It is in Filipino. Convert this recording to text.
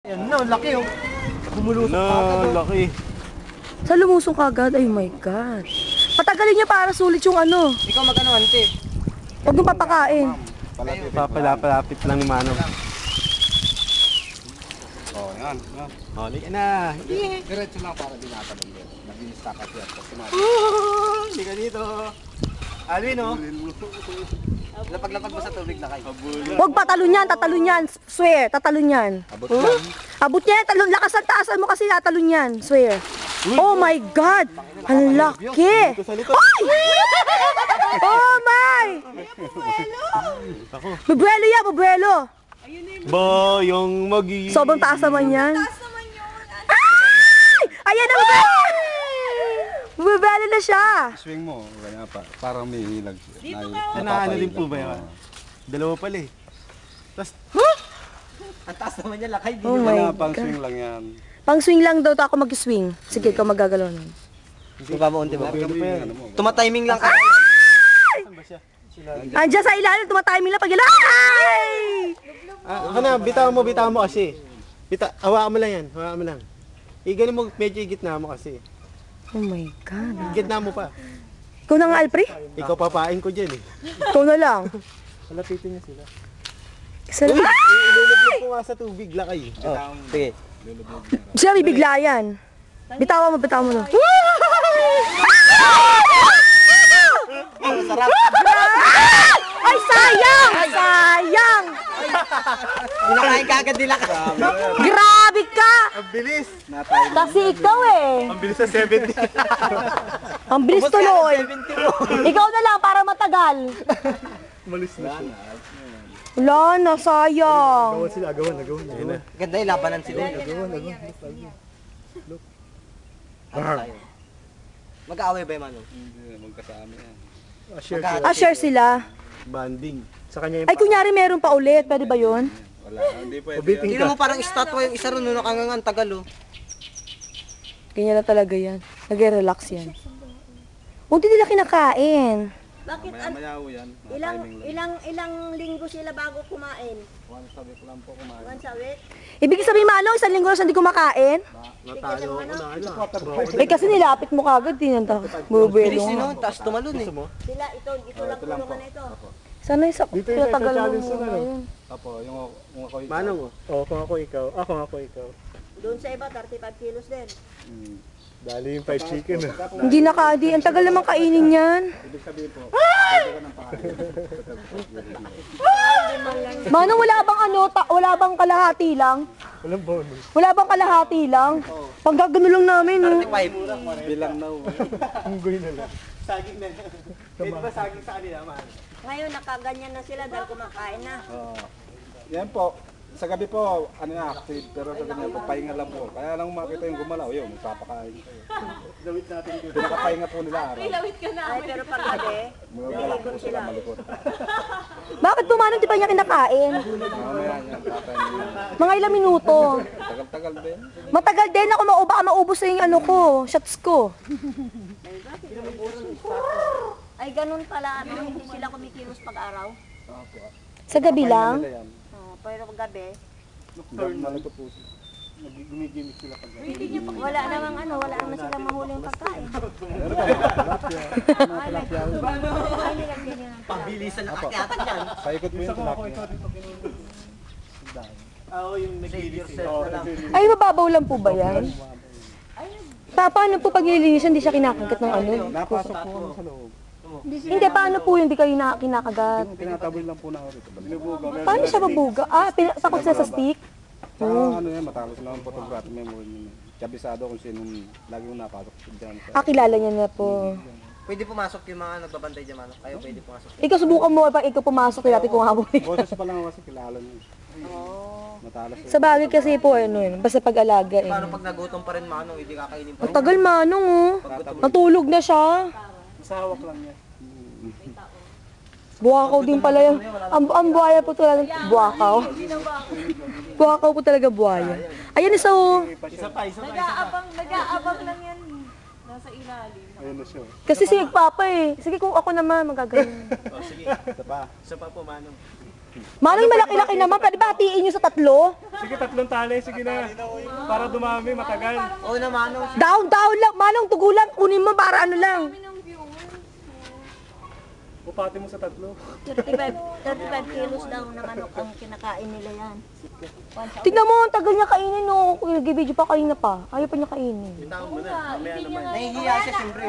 Yan na, laki oh. Bumulusok na, agad. laki. Sa lumusong kagad? Ay my God. Patagalin niya para sulit yung ano. Ikaw magano, ante? Huwag yung papakain. Papalapit lang ni Manong. Oh, yan. Huli ka na. Diretso lang para dinatabang din. Nag-i-stack up yan. Hindi ka dito. Alvin, oh. Lapag-lapag mo sa tubig lakay. Huwag patalon yan, tatalon yan. Swear, tatalon yan. Abot lang. Abot niya, talon. Lakas ang taasan mo kasi tatalon yan. Swear. Oh my God. Ang laki. Ay! Oh my! Bubuelo yan, bubuelo. Ba, yung magi. Sobrang taas naman yan. Ay! Ayan na, bubuelo! Bubuelo na siya. Swing mo. Kaya pa. Parang may hilag. Ano din po ba yan? Dalawa pala eh. Tapos, Ang taas naman niya lakay. Oh my Pang God. swing lang yan. Pang swing lang daw ako mag-swing. Sige, ikaw magagalaw nun. Baba mo, unti ba? Ano mo? Tumatiming lang ka. Andiyan sa ilalim, tumatiming lang pag ay! bitaw mo kasi. Hawakan mo lang yan, hawakan mo lang. Iganin mo, medyo igitna mo kasi. Oh my God. Igitna mo pa. Ikaw na nga, Alfred? Ikaw papain ko dyan eh. Ikaw na lang. Malapitin niya sila. Salamat. Ilulubog ko nga sa tubig, lakay. Oh, sige. Siya, bibigla yan. Bitawan mo na. Sarap. Ay, sayang! Sayang! Kinakain ka agad nila ka. Grabe ka! Ang bilis! Kasi ikaw eh. Ang bilis sa 70. Ang bilis tuloy. Ikaw na lang para matagal. Malis na siya. Wala na, sayang. Agawan sila, agawan. Ayun na. Ganda yung labanan sila. Mag-aaway ba yung Manong? Hindi, magkasama yan. Share sila. Banding. Sa kanya yung Ay, kunyari meron pa ulit. Pwede ba yun? Wala. Hindi pwede Ubiting yan. Tingnan mo parang estatwa yung isa ron, no, nakangangan, tagal oh. Ganyan na talaga yan. Nag-relax yan. Hindi nila kinakain. Bakit Maya-maya ho yan. ilang linggo sila bago kumain? Once a week lang po kumain. Once a week? Ibig sabihin, Manong, isang linggo na siya hindi kumakain? natalo ako na. Eh, kasi nilapit mo kagad, tinanta. Bilis Bubuelo yun, nga. no? Taas tumalun eh. Sila ito lang kulungan na ito. Sana isa Dito yung tagal challenge mo na, muna yun. Apo, yung ako ito. Manong, oh, kung ako ikaw. Kung ako ikaw. Doon sa iba 35 kilos din. Dali yung 5 chicken. Hindi nakadi. Ang tagal naman kainin yan. Ibig sabihin po, pwede ka ng pakain. Manong, wala bang wala bang kalahati lang? Walang bonus. Wala bang kalahati lang? Pag gagano lang namin, no? 35. Bilang na ho. Unggoy na lang. Saging na lang. Pwede ba saging sa kanila, man? Ngayon nakaganyan na sila dahil kumakain na. Yan po. Sa gabi po, ano na, active, pero sa ganyan po, pahinga lang po. Kaya lang makita yung gumalaw, yun, magpapakain kayo. Dawit natin dito. Pinakapahinga po nila araw. Ay pero pag gabi, Mga po sila malikot. Bakit po, Manong, di pa niya kinakain? Mamaya yan, tatay. Mga ilang minuto. Tagal-tagal din. Matagal din ako baka maubos na yung ano ko, shots ko. ay ganun pala, hindi sila kumikilos pag-araw. Sa gabi lang? Nila yan. Pero pag gabi, Malikot po sila. Gumigimik sila pag wala namang wala naman silang mahuling pagkain. Ay, nilagyan niya ng Pabilisan na akyatan yan. Paikot po yung tilapia. Oo, yung naglilis. Ay, mababaw lang po ba yan? Paano po pag nililinisan, hindi siya kinakagat ng ano? Napasok po kami sa loob. Hindi, paano po yun, hindi kayo kinakagat? Tinataboy lang po na ako rito. Paano siya mabuga? Takot siya sa stick? Ano yan, matalos lang ang photography memory niya. Kabisado kung sino lagi yung napasok dyan. Kilala niya na po. Pwede pumasok yung mga nagbabantay dyan, Manong. Kayo pwede pumasok. Ikaw, subukan mo, pag ikaw pumasok, natin kung haboy. Boses pa lang ako kasi kilala niya. Matalas. Sa bagay kasi po, basta pag-alaga eh. Paano pag nagutom pa rin, Manong, hindi kakainin pa Ang tagal, Manong, oh. Natulog na siya. Sa hawak lang niya. Buwakaw din pala yung... Ang buhaya po talaga... Buwakaw? Buwakaw po talaga buhaya. Ayan, isa oh. Isa pa. Nag-aabang lang yan. Nasa ilalim. Ayun na siya. Kasi si Papa eh. Sige, kung ako naman, magaganyan. Sige. Isa pa po, Manong. Manong malaki-laki naman, pwede ba hatiin nyo sa 3? Sige, 3 tali, sige na. Para dumami, matagal. Oo na manong. Down lang, Manong, tugulan, kunin mo para ano lang. Bupati mo sa 3. 35 kilos daw ng manok ang kinakain nila yan. Tignan mo, ang tagal niya kainin, no. Nag-video pa kanina pa. Ayaw pa niya kainin. Nahihiya siya siyempre.